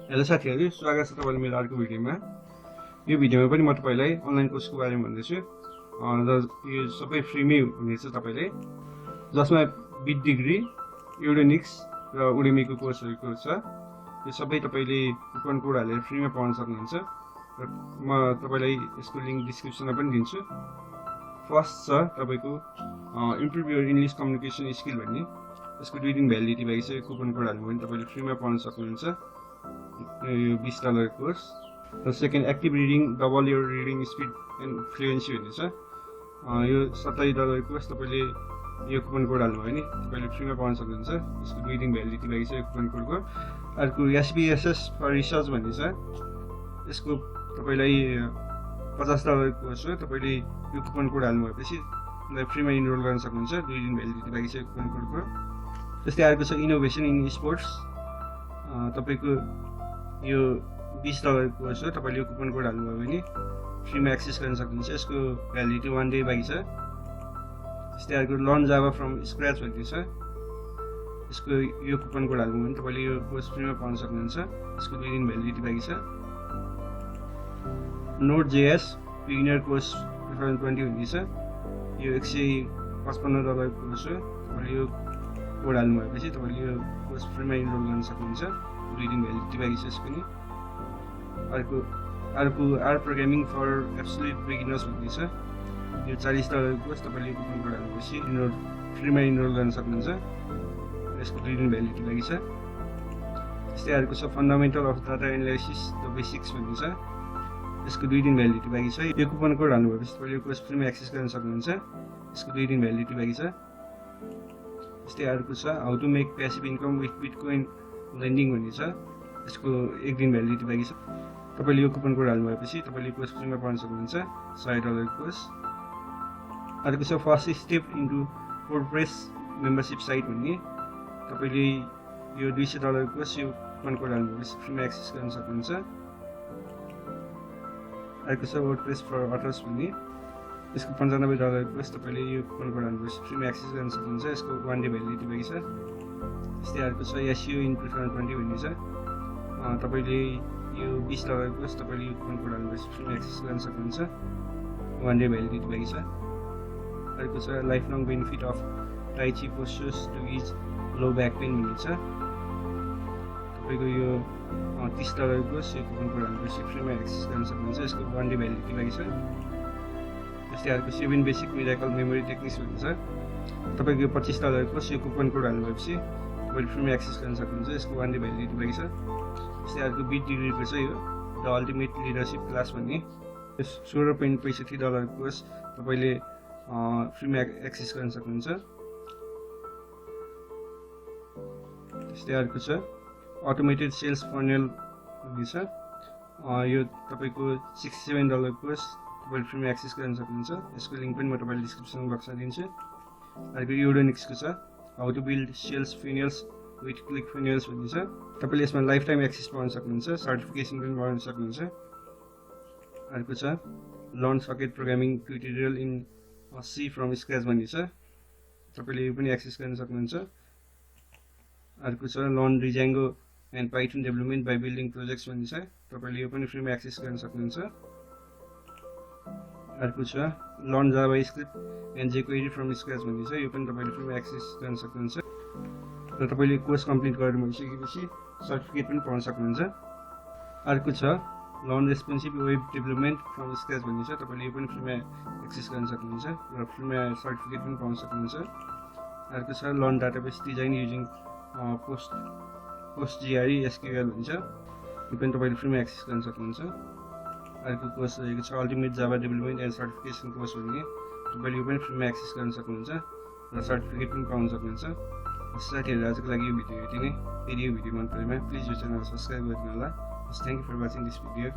Hello साथीहरु, स्वागत छ तपाईलाई मेरो अर्को भिडियोमा। यो भिडियोमा पनि म तपाईलाई अनलाइन कोर्सको बारेमा भन्दैछु। र यो सबै फ्रीमै हुनेछ तपाईले, जसमा बिट डिग्री, युडेनिक्स र उडेमीको कोर्सहरुको छ। यो सबै तपाईले कुपन कोड हालेर फ्रीमा पाउन सक्नुहुन्छ र म तपाईलाई यसको लिंक डिस्क्रिप्सनमा पनि दिन्छु। फर्स्ट छ तपाईको improve your English communication skill भन्ने। यसको 2 दिन भ्यालिडिटी भएको छ। यो कुपन कोड हाल्नु भने तपाईले फ्रीमा पाउन सक्नुहुन्छ। यो $20 कोर्स। र second active reading double your reading speed and fluency भन्ने छ। यो $70 कोर्स तपाईले यो कुपन कोड हाल्नु भने तपाईले फ्रीमा पाउन सक्नुहुन्छ। यसको 2 दिन भ्यालिडिटी भएको छ यो कुपन कोडको। अर्को SPSS For Research भन्ने छ। यसको तपाईलाई $50 कोर्स हो। तपाईले यो कुपन कोड हाल्नु भएपछि फ्रीमा इनरोल गर्न सक्नुहुन्छ। 2 दिन भ्यालिडिटी भएको छ यो कुपन कोडको। त्यस्तै अर्को छ इनोभेसन इन स्पोर्ट्स। तपाईको यो $20 कोर्स हो। तपाईले यो कुपन कोड हाल्नुभयो भने फ्रीमा एक्सेस गर्न सक्नुहुन्छ। यसको भ्यालिडिटी 1 डे बाँकी छ। त्यस्तै अर्को लर्न जावा फ्रम स्क्रैच भन्ने छ। यसको यो कुपन कोड हाल्नु भने तपाईले यो कोर्स फ्रीमा पाउन सक्नुहुन्छ। यसको 2 दिन भ्यालिडिटी बाँकी छ। Node.js बिगिनर कोर्स 2020 भन्ने छ। यो $155 कोर्स हो। तपाईले यो कोड हाल्नु भएपछि तपाईले यो कोर्स फ्रीमा इनरोल गर्न सक्नुहुन्छ। 2 दिन भ्यालिडिटी बाँकी छ यसको नि। अर्को R programming for absolute beginners भन्ने छ। यो $40 कोर्स तपाईले कुपन कोड हाल्नुपछि फ्रीमा इनरोल गर्न सक्नुहुन्छ। यसको 2 दिन भ्यालिडिटी बाँकी छ। त्यस्तै अर्को छ fundamental of data analysis the basics भन्ने छ। यसको 2 दिन भ्यालिडिटी बाँकी छ। यो कुपन कोड हाल्नु भएपछि तपाईले यो कोर्स फ्रीमा एक्सेस गर्न सक्नुहुन्छ। यसको 2 दिन भ्यालिडिटी बाँकी छ। त्यस्तै अर्को छ how to make passive income with bitcoin lending भन्ने छ। यसको 1 दिन भ्यालिडिटी बाँकी छ। तपाईले यो कुपन कोड हाल्नु भएपछि तपाईले कोर्स फ्रीमा पाउन सक्नुहुन्छ। $100 कोर्स। अर्को छ first step into WordPress membership site भन्ने। तपाईले यो $200 कोर्स यो कुपन कोड हाल्नु भएपछि फ्रीमा एक्सेस गर्न सक्नुहुन्छ। अर्को छ वर्डप्रेस फर अथर्स भन्ने। यसको $95 कोर्स तपाईले यो कुपन कोड हाल्नु भएपछि फ्रीमा एक्सेस गर्न सक्नुहुन्छ। यसको 1 डे भ्यालिडिटी बाँकी छ। त्यस्तै अर्को छ SEO इन 2020 भन्ने छ। तपाईले यो $20 कोर्स तपाईले यो कुपन कोड हाल्नु भएपछि फ्रीमा एक्सेस गर्न सक्नुहुन्छ। 1 डे भ्यालिडिटी बाँकी छ। अर्को छ life long benefit of tai chi postures to ease low back pain भन्ने छ। तपाईको यो $30 कोर्स यो कुपन कोड हाल्नु भएपछि फ्रीमा एक्सेस गर्न सक्नुहुन्छ। यसको 1 डे भ्यालिडिटी बाँकी छ। त्यस्तै अर्को 7 बेसिक मिराकल मेमोरी टेक्निक्स भन्ने छ। तपाईको यो $25 कोर्स यो कुपन कोड हाल्नु भएपछि तपाईले फ्रीमा एक्सेस गर्न सक्नुहुन्छ। यसको 1 डे भ्यालिडिटी बाँकी छ। त्यस्तै अर्को बिट डिग्रीको छ यो द अल्टिमेट लिडरशिप क्लास भन्ने। $16.65 कोर्स तपाईले फ्रीमा एक्सेस गर्न सक्नुहुन्छ। त्यस्तै अर्को छ अटोमेटेड सेल्स फनल भन्ने छ। यो तपाईको $67 कोर्स तपाईले फ्रीमा एक्सेस गर्न सक्नुहुन्छ। यसको लिंक पनि म तपाईलाई डिस्क्रिप्सन बक्समा दिन्छु। अर्को युडेनिक्सको छ how to build sales funnels with ClickFunnels भन्ने छ। तपाईले यसमा लाइफ टाइम एक्सेस पाउन सक्नुहुन्छ। सर्टिफिकेसन पनि पाउन सक्नुहुन्छ। अर्को छ learn socket programming tutorial in C from scratch भन्ने छ। तपाईले यो पनि एक्सेस गर्न सक्नुहुन्छ। अर्को छ learn Django and Python development by building projects भन्ने छ। तपाईले यो पनि फ्रीमा एक्सेस गर्न सक्नुहुन्छ। अर्को छ learn Java script and jQuery from scratch भन्ने छ। यो पनि तपाईले फ्रीमा एक्सेस गर्न सक्नुहुन्छ। र तपाईले कोर्स कम्प्लिट गर्नु भइसकेपछि सर्टिफिकेट पनि पाउन सक्नुहुन्छ। अर्को छ learn responsive web development from scratch भन्ने छ। तपाईले यो पनि फ्रीमा एक्सेस गर्न सक्नुहुन्छ र फ्रीमा सर्टिफिकेट पनि पाउन सक्नुहुन्छ। अर्को छ learn database design using PostgreSQL भन्छ। यो पनि तपाईले फ्रीमा एक्सेस गर्न सक्नुहुन्छ। अर्को कोर्स रहेको छ ultimate Java development and certification course भन्ने। तपाईले यो पनि फ्रीमा एक्सेस गर्न सक्नुहुन्छ र सर्टिफिकेट पनि पाउन सक्नुहुन्छ। साथीहरु आजको लागि यो भिडियो यति नै। यदि यो भिडियो मन परेमा प्लिज यो च्यानल सब्स्क्राइब गरिदिनु होला। Thank you for watching this video.